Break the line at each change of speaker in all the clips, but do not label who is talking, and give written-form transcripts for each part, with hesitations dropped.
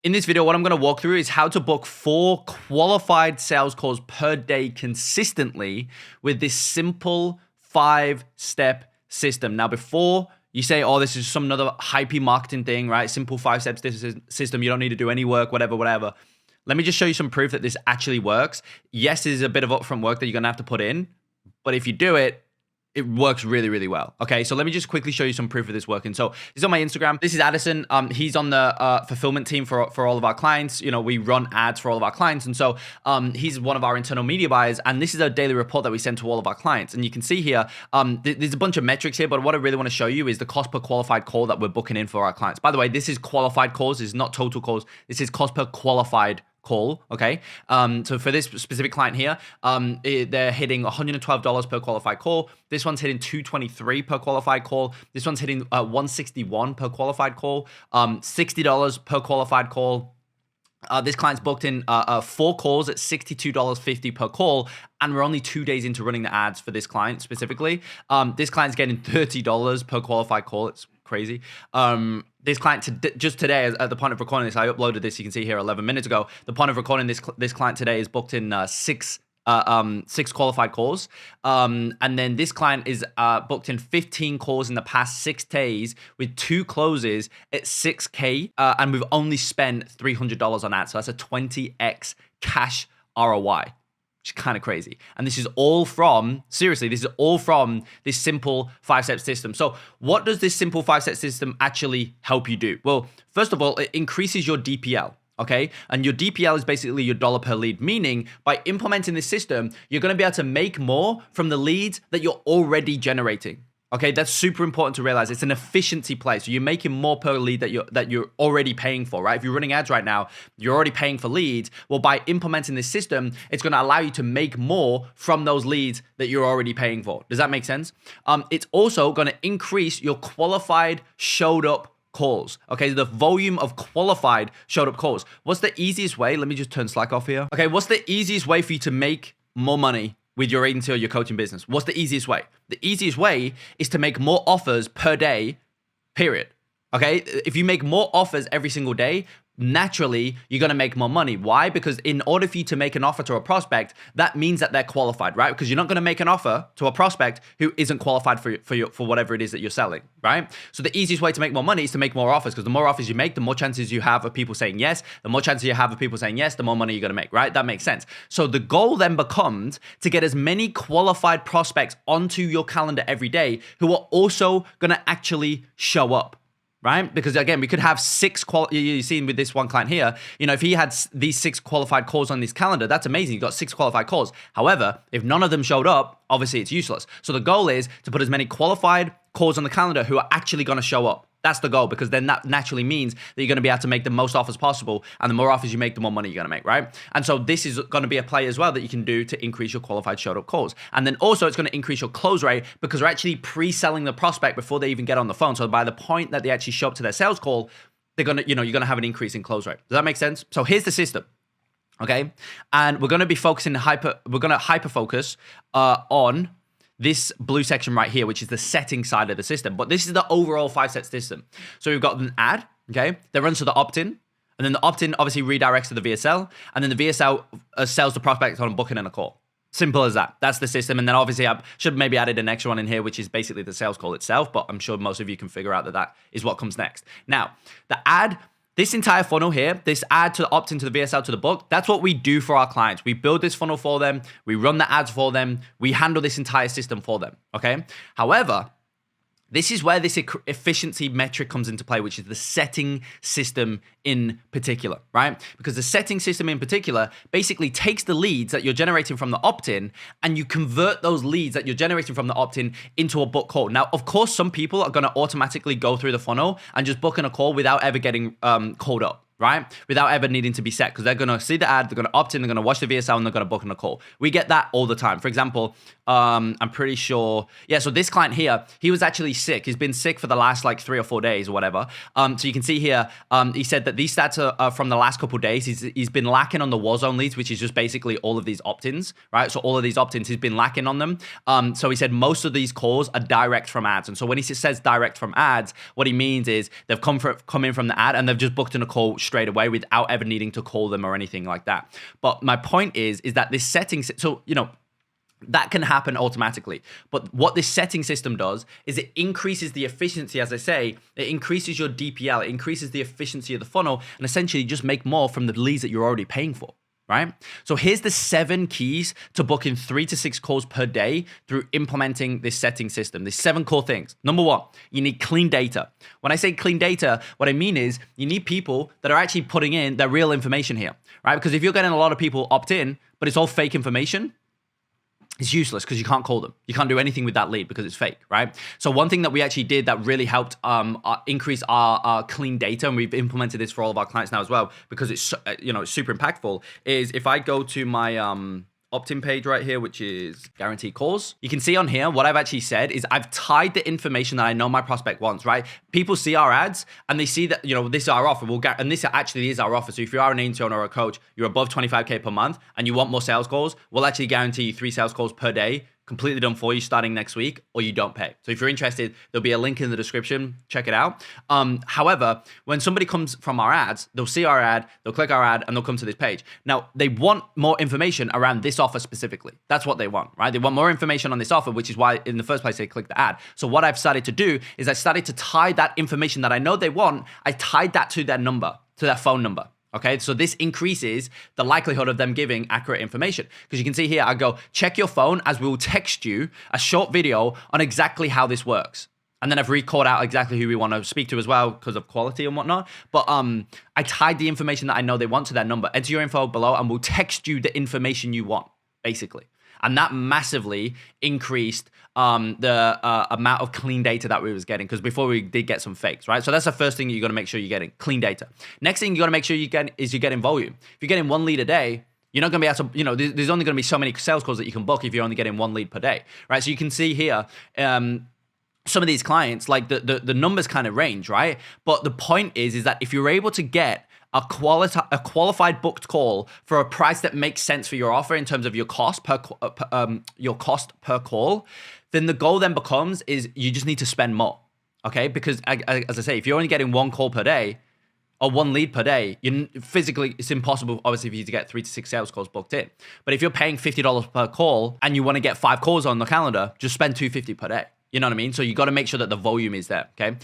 In this video, what I'm going to walk through is how to book 4 qualified sales calls per day consistently with this simple 5-step system. Now, before you say, oh, this is some another hypey marketing thing, right? Simple 5-step system. You don't need to do any work, whatever. Let me just show you some proof that this actually works. Yes, it is a bit of upfront work that you're going to have to put in, but if you do it, it works really, really well. Okay, so let me just quickly show you some proof of this working. So this is on my Instagram. This is Addison. He's on the fulfillment team for all of our clients. You know, we run ads for all of our clients. And so he's one of our internal media buyers. And this is a daily report that we send to all of our clients. And you can see here, there's a bunch of metrics here, but what I really want to show you is the cost per qualified call that we're booking in for our clients. By the way, this is qualified calls. This is not total calls. This is cost per qualified call. Okay. So for this specific client here, they're hitting $112 per qualified call. This one's hitting $223 per qualified call. This one's hitting $161 per qualified call, $60 per qualified call. This client's booked in 4 calls at $62.50 per call, and we're only 2 days into running the ads for this client specifically. This client's getting $30 per qualified call. It's crazy. This client just today, at the point of recording this, I uploaded this. You can see here 11 minutes ago. The point of recording this client today is booked in 6 qualified calls. And then this client is booked in 15 calls in the past 6 days with 2 closes at $6K. And we've only spent $300 on ads. So that's a 20x cash ROI. Which is kind of crazy. And this is all from, seriously, this is all from this simple 5-step system. So what does this simple 5-step system actually help you do? Well, first of all, it increases your DPL. Okay. And your DPL is basically your dollar per lead, meaning by implementing this system, you're going to be able to make more from the leads that you're already generating. Okay, that's super important to realize. It's an efficiency play. So you're making more per lead that you're already paying for, right? If you're running ads right now, you're already paying for leads. Well, by implementing this system, it's going to allow you to make more from those leads that you're already paying for. Does that make sense? It's also going to increase your qualified showed up calls. Okay, the volume of qualified showed up calls. What's the easiest way? Let me just turn Slack off here. Okay, what's the easiest way for you to make more money with your agency or your coaching business? What's the easiest way? The easiest way is to make more offers per day, period. Okay? If you make more offers every single day, naturally, you're going to make more money. Why? Because in order for you to make an offer to a prospect, that means that they're qualified, right? Because you're not going to make an offer to a prospect who isn't qualified for whatever it is that you're selling, right? So the easiest way to make more money is to make more offers, because the more offers you make, the more chances you have of people saying yes. The more chances you have of people saying yes, the more money you're going to make, right? That makes sense. So the goal then becomes to get as many qualified prospects onto your calendar every day who are also going to actually show up. Right? Because again, we could have 6 you've seen with this one client here, you know, if he had these 6 qualified calls on this calendar, that's amazing. You've got 6 qualified calls. However, if none of them showed up, obviously it's useless. So the goal is to put as many qualified calls on the calendar who are actually going to show up. That's the goal, because then that naturally means that you're going to be able to make the most offers possible. And the more offers you make, the more money you're going to make, right? And so this is going to be a play as well that you can do to increase your qualified showed up calls. And then also it's going to increase your close rate, because we're actually pre-selling the prospect before they even get on the phone. So by the point that they actually show up to their sales call, they're going to, you're going to have an increase in close rate. Does that make sense? So here's the system. Okay. And we're going to be focusing we're going to hyper focus on this blue section right here, which is the setting side of the system. But this is the overall 5-step system. So we've got an ad, okay, that runs to the opt-in. And then the opt-in obviously redirects to the VSL. And then the VSL sells the prospect on booking in a call. Simple as that. That's the system. And then obviously I should maybe added an extra one in here, which is basically the sales call itself. But I'm sure most of you can figure out that that is what comes next. Now, the ad, this entire funnel here, this ad to the opt-in to the VSL to the book, that's what we do for our clients. We build this funnel for them. We run the ads for them. We handle this entire system for them, okay? However, this is where this efficiency metric comes into play, which is the setting system in particular, right? Because the setting system in particular basically takes the leads that you're generating from the opt-in and you convert those leads that you're generating from the opt-in into a book call. Now, of course, some people are going to automatically go through the funnel and just book in a call without ever getting called up, right? Without ever needing to be set, because they're going to see the ad, they're going to opt in, they're going to watch the VSL, and they're going to book in a call. We get that all the time. For example, I'm pretty sure, so this client here, he was actually sick. He's been sick for the last like 3 or 4 days or whatever. So you can see here, he said that these stats are from the last couple of days. He's been lacking on the Warzone leads, which is just basically all of these opt-ins, right? So all of these opt-ins, he's been lacking on them. So he said most of these calls are direct from ads. And so when he says direct from ads, what he means is they've come in from the ad and they've just booked in a call straight away without ever needing to call them or anything like that. But my point is that this setting, so, that can happen automatically. But what this setting system does is it increases the efficiency, as I say, it increases your DPL, it increases the efficiency of the funnel, and essentially just make more from the leads that you're already paying for, right? So here's the 7 keys to booking 3 to 6 calls per day through implementing this setting system. There's 7 core things. Number 1, you need clean data. When I say clean data, what I mean is you need people that are actually putting in their real information here, right? Because if you're getting a lot of people opt in, but it's all fake information, it's useless because you can't call them. You can't do anything with that lead because it's fake, right? So one thing that we actually did that really helped increase our clean data, and we've implemented this for all of our clients now as well, because it's it's super impactful, is if I go to my opt-in page right here, which is guaranteed calls. You can see on here, what I've actually said is I've tied the information that I know my prospect wants, right? People see our ads and they see that, this is our offer. And this actually is our offer. So if you are an agency owner or a coach, you're above 25K per month and you want more sales calls, we'll actually guarantee you 3 sales calls per day, completely done for you starting next week, or you don't pay. So if you're interested, there'll be a link in the description. Check it out. However, when somebody comes from our ads, they'll see our ad, they'll click our ad, and they'll come to this page. Now, they want more information around this offer specifically. That's what they want, right? They want more information on this offer, which is why in the first place they click the ad. So what I've started to do is I started to tie that information that I know they want, I tied that to their number, to their phone number. Okay, so this increases the likelihood of them giving accurate information. Because you can see here, I go, check your phone as we will text you a short video on exactly how this works. And then I've recorded out exactly who we want to speak to as well because of quality and whatnot. But I tied the information that I know they want to their number. Enter your info below and we'll text you the information you want, basically. And that massively increased the amount of clean data that we was getting, because before we did get some fakes, right? So that's the first thing you got to make sure you're getting, clean data. Next thing you got to make sure you get is you're getting volume. If you're getting 1 lead a day, you're not going to be able to, there's only going to be so many sales calls that you can book if you're only getting 1 lead per day, right? So you can see here, some of these clients, like the numbers kind of range, right? But the point is that if you're able to get a qualified booked call for a price that makes sense for your offer in terms of your cost per call, then the goal then becomes is you just need to spend more, okay? Because as I say, if you're only getting 1 call per day or 1 lead per day, physically it's impossible, obviously, for you to get 3 to 6 sales calls booked in. But if you're paying $50 per call and you want to get 5 calls on the calendar, just spend $250 per day. You know what I mean? So you got to make sure that the volume is there, okay?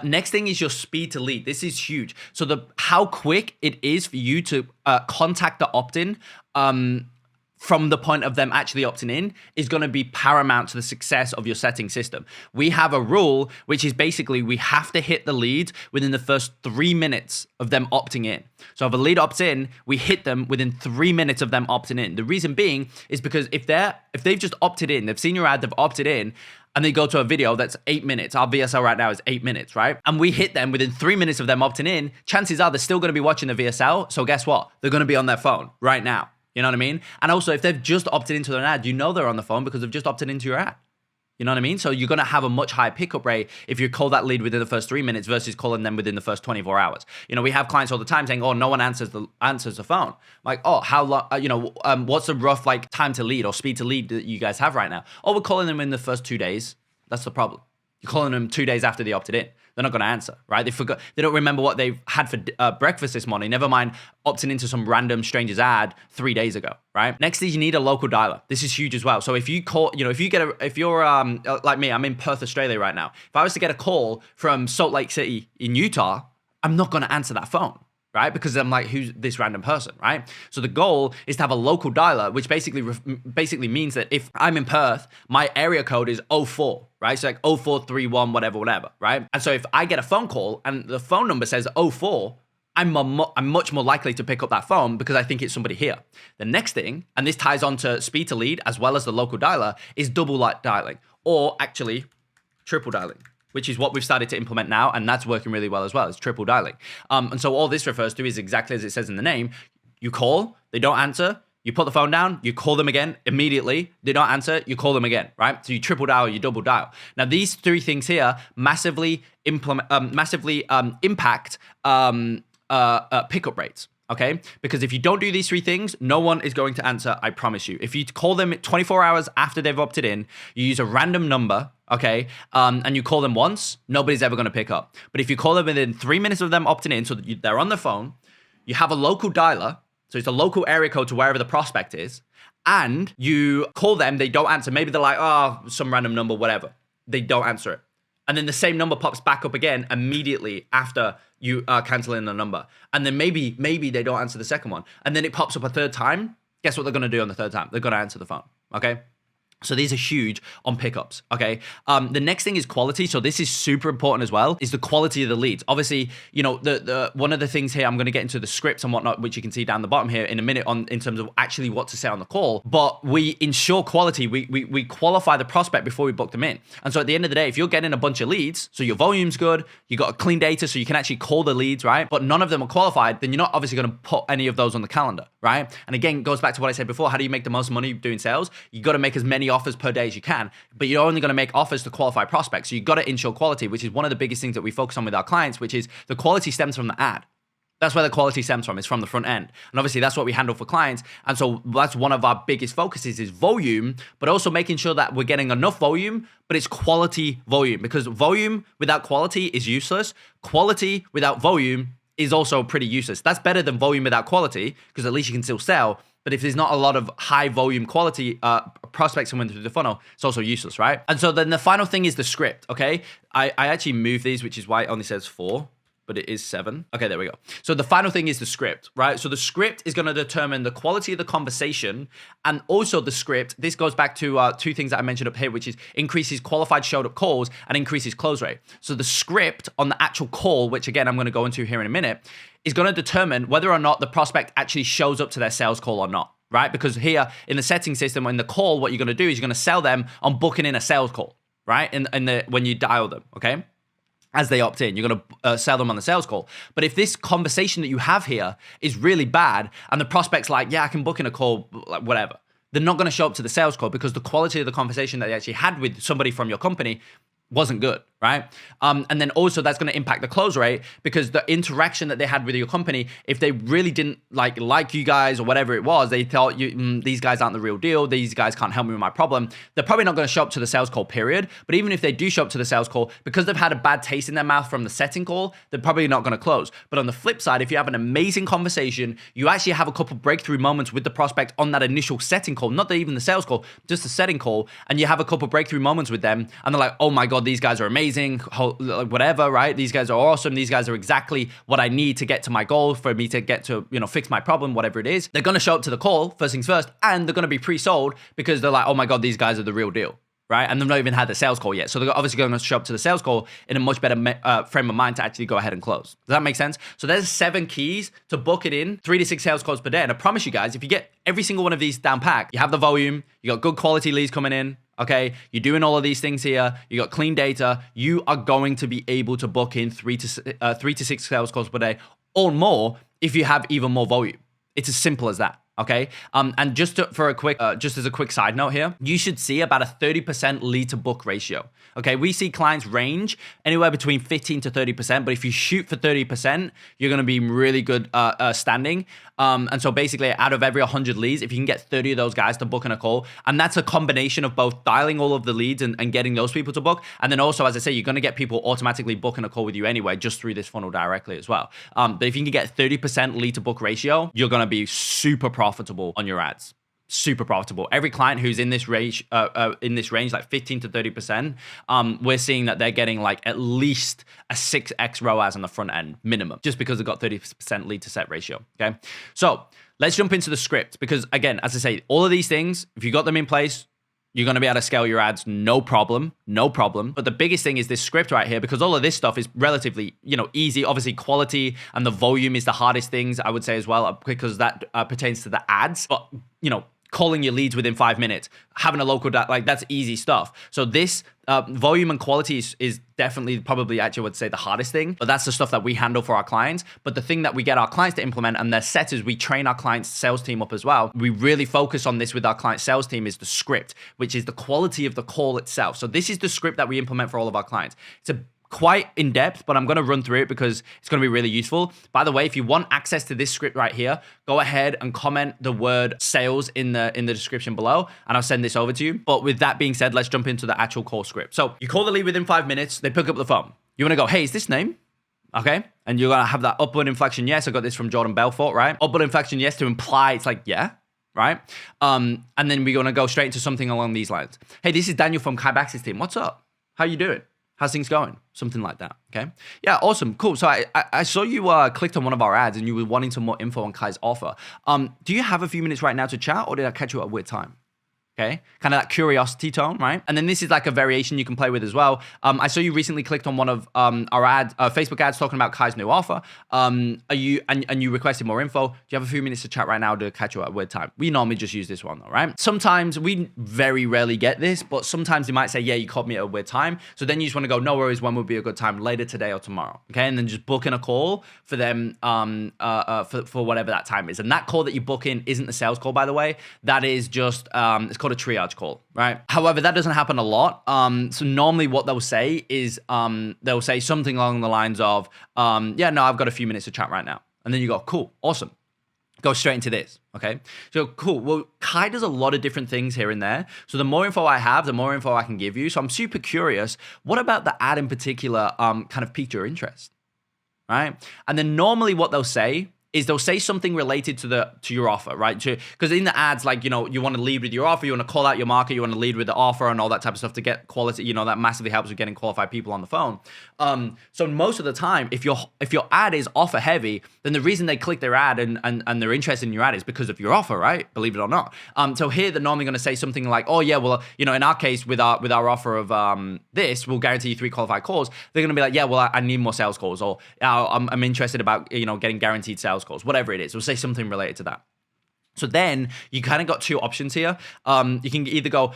Next thing is your speed to lead. This is huge. So how quick it is for you to contact the opt-in from the point of them actually opting in is going to be paramount to the success of your setting system. We have a rule, which is basically we have to hit the lead within the first 3 minutes of them opting in. So if a lead opts in, we hit them within 3 minutes of them opting in. The reason being is because if they've just opted in, they've seen your ad, they've opted in, and they go to a video that's 8 minutes. Our VSL right now is 8 minutes, right? And we hit them within 3 minutes of them opting in, chances are they're still going to be watching the VSL. So guess what? They're going to be on their phone right now. You know what I mean? And also, if they've just opted into an ad, they're on the phone because they've just opted into your ad. You know what I mean? So you're going to have a much higher pickup rate if you call that lead within the first 3 minutes versus calling them within the first 24 hours. We have clients all the time saying, "Oh, no one answers the phone." Like, "Oh, how long? What's the rough time to lead or speed to lead that you guys have right now?" "Oh, we're calling them in the first 2 days." That's the problem. You're calling them 2 days after they opted in. They're not going to answer, right? They don't remember what they've had for breakfast this morning. Never mind opting into some random stranger's ad 3 days ago, right? Next is you need a local dialer. This is huge as well. So if you call, if you're like me, I'm in Perth, Australia right now. If I was to get a call from Salt Lake City in Utah, I'm not going to answer that phone, right? Because I'm like, who's this random person, right? So the goal is to have a local dialer, which basically means that if I'm in Perth, my area code is 04, right? So like 0431, whatever, right? And so if I get a phone call and the phone number says 04, I'm much more likely to pick up that phone because I think it's somebody here. The next thing, and this ties on to speed to lead as well as the local dialer, is double dialing, or actually triple dialing, which is what we've started to implement now, and that's working really well as well. It's triple dialing. And so all this refers to is exactly as it says in the name. You call, they don't answer, you put the phone down, you call them again immediately, they don't answer, you call them again, right? So you triple dial, you double dial. Now these 3 things here massively impact pickup rates. Okay, because if you don't do these 3 things, no one is going to answer, I promise you. If you call them 24 hours after they've opted in, you use a random number, okay, and you call them once, nobody's ever going to pick up. But if you call them within 3 minutes of them opting in, so that they're on the phone, you have a local dialer, so it's a local area code to wherever the prospect is, and you call them, they don't answer. Maybe they're like, oh, some random number, whatever. They don't answer it. And then the same number pops back up again immediately after you cancel in the number. And then maybe they don't answer the second one. And then it pops up a third time. Guess what they're going to do on the third time? They're going to answer the phone, okay? So these are huge on pickups, okay? The next thing is quality. So this is super important as well, is the quality of the leads. Obviously, you know, the one of the things here, I'm going to get into the scripts and whatnot, which you can see down the bottom here in a minute in terms of actually what to say on the call. But we ensure quality. We qualify the prospect before we book them in. And so at the end of the day, if you're getting a bunch of leads, so your volume's good, you got a clean data so you can actually call the leads, right? But none of them are qualified, then you're not obviously going to put any of those on the calendar, right? And again, it goes back to what I said before. How do you make the most money doing sales? You got to make as many offers per day as you can, but you're only going to make offers to qualified prospects. So you got to ensure quality, which is one of the biggest things that we focus on with our clients, which is the quality stems from the ad. That's where the quality stems from. It's from the front end. And obviously that's what we handle for clients. And so that's one of our biggest focuses is volume, but also making sure that we're getting enough volume, but it's quality volume, because volume without quality is useless. Quality without volume is also pretty useless. That's better than volume without quality, because at least you can still sell. But if there's not a lot of high volume quality prospects coming through the funnel, it's also useless, right? And so then the final thing is the script, okay? I actually moved these, which is why it only says 4, but it is 7. Okay, there we go. So the final thing is the script, right? So the script is going to determine the quality of the conversation, and also the script, this goes back to 2 things that I mentioned up here, which is increases qualified showed up calls and increases close rate. So the script on the actual call, which again, I'm going to go into here in a minute, is going to determine whether or not the prospect actually shows up to their sales call or not, right? Because here in the setting system, in the call, what you're going to do is you're going to sell them on booking in a sales call, right? When you dial them, okay? As they opt in, you're going to sell them on the sales call. But if this conversation that you have here is really bad and the prospect's like, yeah, I can book in a call, like whatever, they're not going to show up to the sales call because the quality of the conversation that they actually had with somebody from your company wasn't good, right? And then also that's going to impact the close rate, because the interaction that they had with your company, if they really didn't like you guys or whatever it was, they thought these guys aren't the real deal, these guys can't help me with my problem, they're probably not going to show up to the sales call, period. But even if they do show up to the sales call, because they've had a bad taste in their mouth from the setting call, they're probably not going to close. But on the flip side, if you have an amazing conversation, you actually have a couple breakthrough moments with the prospect on that initial setting call, not even the sales call, just the setting call, and you have a couple breakthrough moments with them, and they're like, oh my God, these guys are amazing, whatever, right? These guys are awesome. These guys are exactly what I need to get to my goal, for me to get to, fix my problem, whatever it is. They're going to show up to the call, first things first, and they're going to be pre-sold because they're like, oh my God, these guys are the real deal, right? And they've not even had the sales call yet. So they're obviously going to show up to the sales call in a much better frame of mind to actually go ahead and close. Does that make sense? So there's 7 keys to book it in 3 to 6 sales calls per day. And I promise you guys, if you get every single one of these down packed, you have the volume, you got good quality leads coming in, okay, you're doing all of these things here, you got clean data, you are going to be able to book in 3 to 6 sales calls per day or more if you have even more volume. It's as simple as that. Okay. And just as a quick side note here, you should see about a 30% lead to book ratio. Okay. We see clients range anywhere between 15 to 30%, but if you shoot for 30%, you're going to be really good standing. And so basically out of every 100 leads, if you can get 30 of those guys to book in a call, and that's a combination of both dialing all of the leads and getting those people to book. And then also, as I say, you're going to get people automatically booking a call with you anyway, just through this funnel directly as well. But if you can get 30% lead to book ratio, you're going to be super profitable on your ads. Super profitable. Every client who's in this range, like 15 to 30%, we're seeing that they're getting like at least a 6x ROAS on the front end minimum, just because they've got 30% lead to set ratio. Okay, so let's jump into the script, because again, as I say, all of these things, if you got them in place, you're going to be able to scale your ads, no problem. But the biggest thing is this script right here, because all of this stuff is relatively, easy. Obviously, quality and the volume is the hardest things, I would say as well, because that pertains to the ads. But, calling your leads within 5 minutes, having a local, that's easy stuff. So this volume and quality is definitely probably actually I would say the hardest thing, but that's the stuff that we handle for our clients. But the thing that we get our clients to implement, and their set, is we train our clients' sales team up as well. We really focus on this with our client sales team, is the script, which is the quality of the call itself. So this is the script that we implement for all of our clients. It's a quite in depth, but I'm going to run through it because it's going to be really useful. By the way, if you want access to this script right here, go ahead and comment the word sales in the description below, and I'll send this over to you. But with that being said, let's jump into the actual call script. So you call the lead within 5 minutes, they pick up the phone. You want to go, hey, is this name? Okay. And you're going to have that upward inflection. Yes. I got this from Jordan Belfort, right? Upward inflection. Yes. To imply it's like, yeah. Right. And then we're going to go straight into something along these lines. Hey, this is Daniel from Kybaxis team. What's up? How you doing? How's things going? Something like that. Okay. Yeah. Awesome. Cool. So I saw you clicked on one of our ads and you were wanting some more info on Kai's offer. Do you have a few minutes right now to chat, or did I catch you at a weird time? Okay, kind of that curiosity tone, right? And then this is like a variation you can play with as well. I saw you recently clicked on one of our Facebook ads talking about Kai's new offer. And you requested more info. Do you have a few minutes to chat right now to catch you at a weird time? We normally just use this one though, right? Sometimes we very rarely get this, but sometimes they might say, yeah, you caught me at a weird time. So then you just want to go, no worries, when would be a good time? Later today or tomorrow, okay? And then just book in a call for them for whatever that time is. And that call that you book in isn't the sales call, by the way. That is just it's called a triage call, right? However, that doesn't happen a lot. So normally what they'll say is they'll say something along the lines of, yeah, no, I've got a few minutes to chat right now. And then you go, cool, awesome. Go straight into this, okay? So cool. Well, Kai does a lot of different things here and there. So the more info I have, the more info I can give you. So I'm super curious. What about the ad in particular kind of piqued your interest, right? And then normally what they'll say is they'll say something related to your offer, right? Because in the ads, like, you know, you want to lead with your offer, you want to call out your market, you want to lead with the offer and all that type of stuff to get quality, you know, that massively helps with getting qualified people on the phone. So most of the time, if your ad is offer heavy, then the reason they click their ad and they're interested in your ad is because of your offer, right? Believe it or not. So here they're normally going to say something like, oh yeah, well, you know, in our case with our offer of this, we'll guarantee you 3 qualified calls. They're going to be like, yeah, well, I need more sales calls, or I'm interested about, you know, getting guaranteed sales calls, whatever it is. We'll say something related to that. So then you kind of got 2 options here. You can either go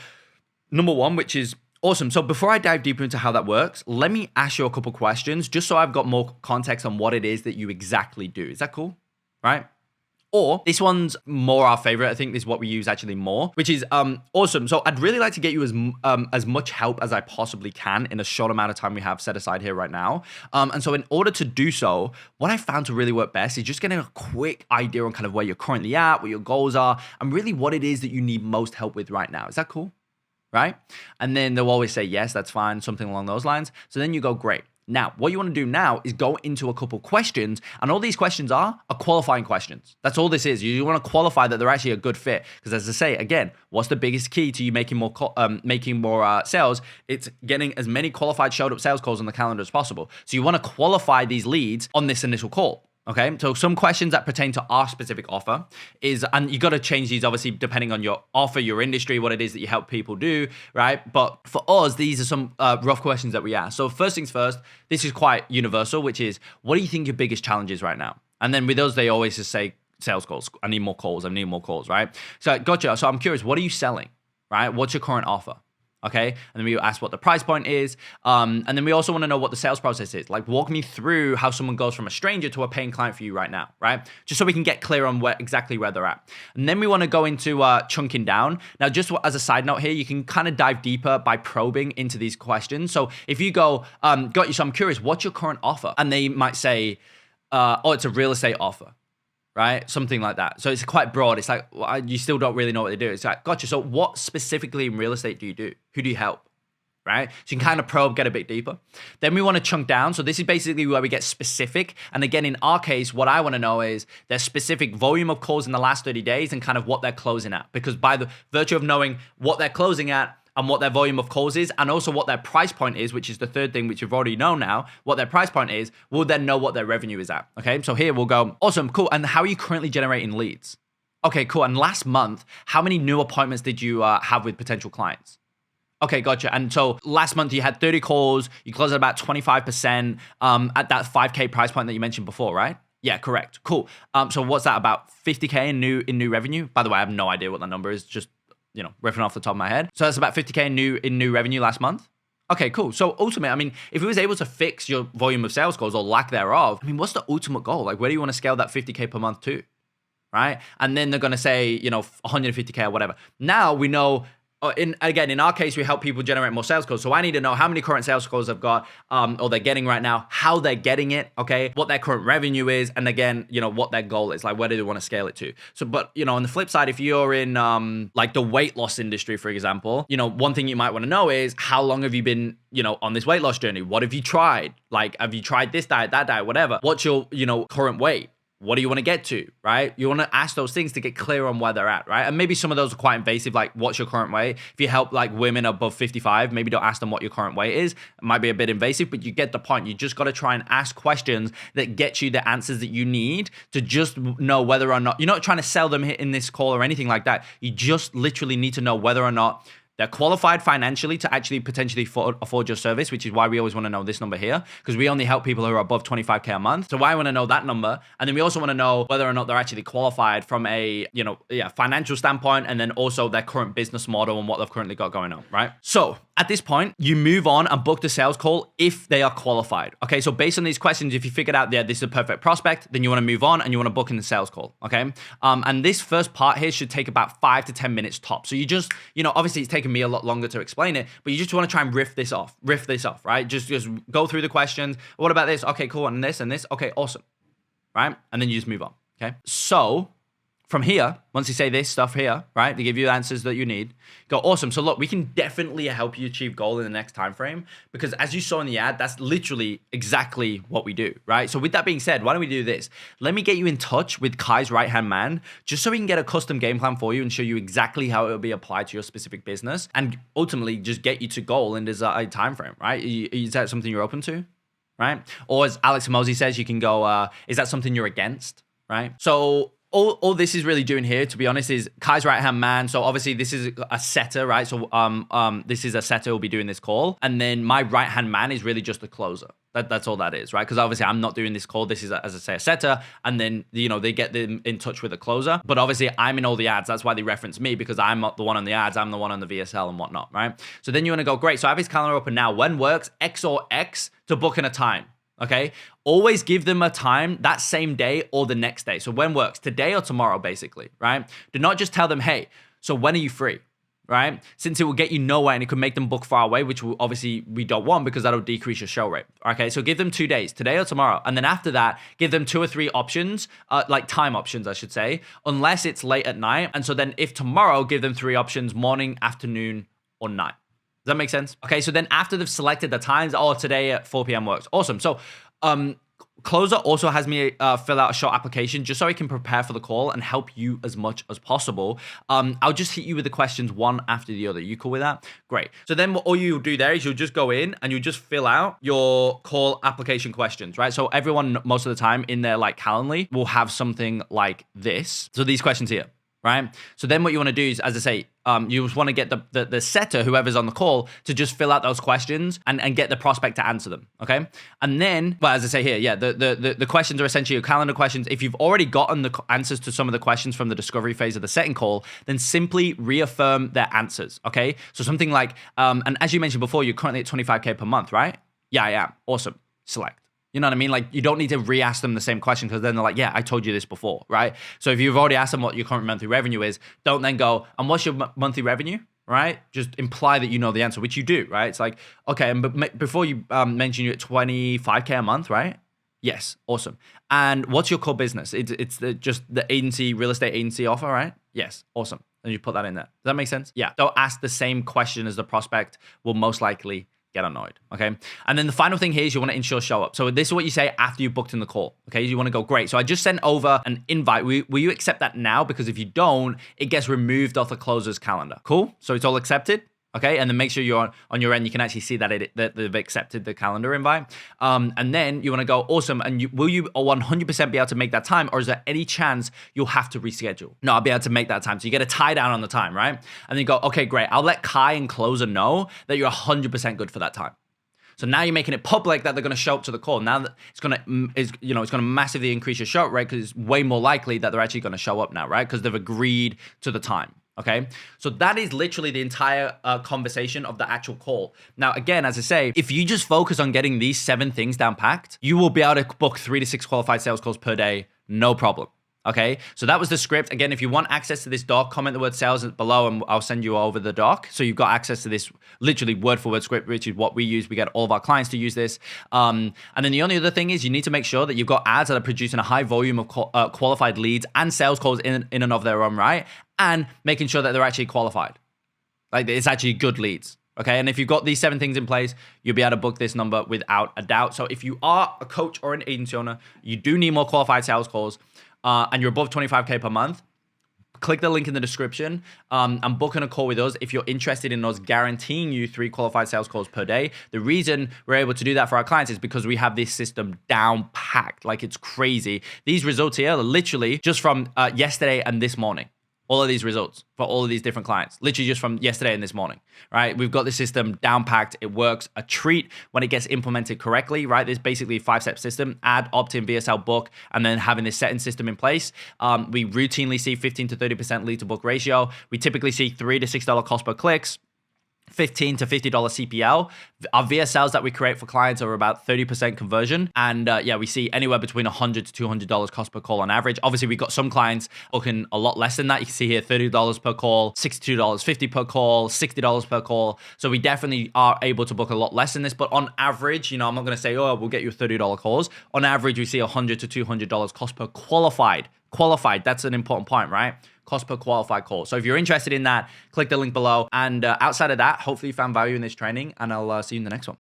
number 1, which is awesome. So before I dive deeper into how that works, let me ask you a couple questions just so I've got more context on what it is that you exactly do. Is that cool? Right? Or this one's more our favorite. I think this is what we use actually more, which is awesome. So I'd really like to get you as much help as I possibly can in a short amount of time we have set aside here right now. And so in order to do so, what I found to really work best is just getting a quick idea on kind of where you're currently at, what your goals are, and really what it is that you need most help with right now. Is that cool? Right? And then they'll always say, yes, that's fine, something along those lines. So then you go, great. Now, what you want to do now is go into a couple questions, and all these questions are qualifying questions. That's all this is. You want to qualify that they're actually a good fit. Because as I say, again, what's the biggest key to you making more sales? It's getting as many qualified showed up sales calls on the calendar as possible. So you want to qualify these leads on this initial call. Okay, so some questions that pertain to our specific offer is, and you got to change these obviously depending on your offer, your industry, what it is that you help people do, right? But for us, these are some rough questions that we ask. So first things first, this is quite universal, which is, what do you think your biggest challenge is right now? And then with us, they always just say sales calls. I need more calls, right? So gotcha. So I'm curious, what are you selling, right? What's your current offer? Okay, and then we ask what the price point is, and then we also want to know what the sales process is. Like, walk me through how someone goes from a stranger to a paying client for you right now, right? Just so we can get clear on exactly where they're at. And then we want to go into chunking down. Now, just as a side note here, you can kind of dive deeper by probing into these questions. So if you go, got you, so I'm curious, what's your current offer? And they might say, oh, it's a real estate offer. Right? Something like that. So it's quite broad. It's like, well, you still don't really know what they do. It's like, gotcha. So what specifically in real estate do you do? Who do you help? Right? So you can kind of probe, get a bit deeper. Then we want to chunk down. So this is basically where we get specific. And again, in our case, what I want to know is their specific volume of calls in the last 30 days and kind of what they're closing at. Because by the virtue of knowing what they're closing at, and what their volume of calls is, and also what their price point is, which is the third thing, which you've already known now, what their price point is, we'll then know what their revenue is at, okay? So here we'll go, awesome, cool, and how are you currently generating leads? Okay, cool, and last month, how many new appointments did you have with potential clients? Okay, gotcha. And so last month you had 30 calls, you closed at about 25% at that 5K price point that you mentioned before, right? Yeah, correct, cool. So what's that, about 50K in new revenue? By the way, I have no idea what the number is, just riffing off the top of my head. So that's about 50K in new revenue last month. Okay, cool. So ultimately, I mean, if we was able to fix your volume of sales calls or lack thereof, I mean, what's the ultimate goal? Like, where do you want to scale that 50K per month to? Right? And then they're going to say, 150K or whatever. Now we know in our case, we help people generate more sales calls. So I need to know how many current sales calls I've got, or they're getting right now, how they're getting it, okay, what their current revenue is, and again, what their goal is, like where do they want to scale it to. So, but on the flip side, if you're in like the weight loss industry, for example, one thing you might want to know is how long have you been, on this weight loss journey? What have you tried? Like, have you tried this diet, that diet, whatever? What's your, current weight? What do you want to get to, right? You want to ask those things to get clear on where they're at, right? And maybe some of those are quite invasive, like what's your current weight? If you help like women above 55, maybe don't ask them what your current weight is. It might be a bit invasive, but you get the point. You just got to try and ask questions that get you the answers that you need to just know whether or not, you're not trying to sell them in this call or anything like that. You just literally need to know whether or not they're qualified financially to actually potentially afford your service, which is why we always want to know this number here, because we only help people who are above 25K a month. So I want to know that number. And then we also want to know whether or not they're actually qualified from a, financial standpoint, and then also their current business model and what they've currently got going on, right? So at this point, you move on and book the sales call if they are qualified. Okay, so based on these questions, if you figured out that this is a perfect prospect, then you want to move on and you want to book in the sales call, okay? And this first part here should take about 5 to 10 minutes top. So you just, obviously it's taken me a lot longer to explain it, but you just want to try and riff this off, right? Just go through the questions. What about this? Okay, cool. And this and this. Okay, awesome. Right? And then you just move on. Okay. So from here, once you say this stuff here, right, they give you the answers that you need, go, awesome. So look, we can definitely help you achieve goal in the next time frame, because as you saw in the ad, that's literally exactly what we do, right? So with that being said, why don't we do this? Let me get you in touch with Kai's right-hand man, just so we can get a custom game plan for you and show you exactly how it will be applied to your specific business, and ultimately just get you to goal in this time frame, right? Is that something you're open to, right? Or as Alex Hormozi says, you can go, is that something you're against, right? So all this is really doing here, to be honest, is Kai's right-hand man. So obviously this is a setter, right? So this is a setter who'll be doing this call. And then my right-hand man is really just a closer. That's all that is, right? Because obviously I'm not doing this call. This is, as I say, a setter. And then, they get them in touch with a closer. But obviously I'm in all the ads. That's why they reference me, because I'm not the one on the ads. I'm the one on the VSL and whatnot, right? So then you want to go, great. So I have his calendar open now. When works, X or X to book in a time. Okay, always give them a time that same day or the next day. So when works, today or tomorrow, basically, right? Do not just tell them, hey, so when are you free, right? Since it will get you nowhere and it could make them book far away, which obviously we don't want, because that'll decrease your show rate. Okay, so give them 2 days, today or tomorrow. And then after that, give them 2 or 3 options, like time options, I should say, unless it's late at night. And so then if tomorrow, give them 3 options, morning, afternoon, or night. Does that make sense? Okay, so then after they've selected the times, today at 4 p.m. works. Awesome. So Closer also has me fill out a short application just so I can prepare for the call and help you as much as possible. I'll just hit you with the questions one after the other. You cool with that? Great. So then all you'll do there is you'll just go in and you'll just fill out your call application questions, right? So everyone, most of the time in their Calendly will have something like this. So these questions here. Right. So then what you want to do is, as I say, you just want to get the setter, whoever's on the call, to just fill out those questions and get the prospect to answer them. Okay. And then, well, as I say here, yeah, the questions are essentially your calendar questions. If you've already gotten the answers to some of the questions from the discovery phase of the setting call, then simply reaffirm their answers. Okay. So something like, and as you mentioned before, you're currently at 25K per month, right? Yeah, I am. Awesome. Select. You know what I mean? You don't need to re-ask them the same question, because then they're like, yeah, I told you this before, right? So if you've already asked them what your current monthly revenue is, don't then go, and what's your monthly revenue, right? Just imply that you know the answer, which you do, right? It's like, okay, but before you mention you're at 25K a month, right? Yes, awesome. And what's your core business? It's just the agency, real estate agency offer, right? Yes, awesome. And you put that in there. Does that make sense? Yeah. Don't ask the same question as the prospect will most likely get annoyed, okay? And then the final thing here is you want to ensure show up. So this is what you say after you booked in the call, okay? You want to go, great. So I just sent over an invite. Will you accept that now? Because if you don't, it gets removed off the closer's calendar. Cool? So it's all accepted? Okay, and then make sure you're on your end, you can actually see that that they've accepted the calendar invite. And then you want to go, awesome. And will you 100% be able to make that time? Or is there any chance you'll have to reschedule? No, I'll be able to make that time. So you get a tie down on the time, right? And then you go, okay, great. I'll let Kai and Closer know that you're 100% good for that time. So now you're making it public that they're going to show up to the call. Now that it's going to massively increase your show rate, because it's way more likely that they're actually going to show up now, right? Because they've agreed to the time. Okay, so that is literally the entire conversation of the actual call. Now, again, as I say, if you just focus on getting these 7 things down packed, you will be able to book 3 to 6 qualified sales calls per day, no problem. Okay, so that was the script. Again, if you want access to this doc, comment the word sales below and I'll send you over the doc. So you've got access to this literally word for word script, which is what we use. We get all of our clients to use this. And then the only other thing is you need to make sure that you've got ads that are producing a high volume of qualified leads and sales calls in and of their own right, and making sure that they're actually qualified. Like it's actually good leads. Okay, and if you've got these 7 things in place, you'll be able to book this number without a doubt. So if you are a coach or an agency owner, you do need more qualified sales calls, and you're above 25K per month, click the link in the description and book in a call with us if you're interested in us guaranteeing you 3 qualified sales calls per day. The reason we're able to do that for our clients is because we have this system down packed. Like it's crazy. These results here are literally just from yesterday and this morning. All of these results for all of these different clients, literally just from yesterday and this morning, right? We've got the system down packed. It works a treat when it gets implemented correctly, right? There's basically a 5-step system: add, opt-in, VSL, book, and then having this setting system in place. We routinely see 15 to 30% lead to book ratio. We typically see $3 to $6 cost per clicks, $15 to $50 CPL. Our VSLs that we create for clients are about 30% conversion. And we see anywhere between $100 to $200 cost per call on average. Obviously, we've got some clients booking a lot less than that. You can see here $30 per call, $62.50 per call, $60 per call. So we definitely are able to book a lot less than this. But on average, I'm not going to say, oh, we'll get you $30 calls. On average, we see $100 to $200 cost per qualified. That's an important point, right? Cost per qualified call. So if you're interested in that, click the link below. And outside of that, hopefully you found value in this training, and I'll see you in the next one.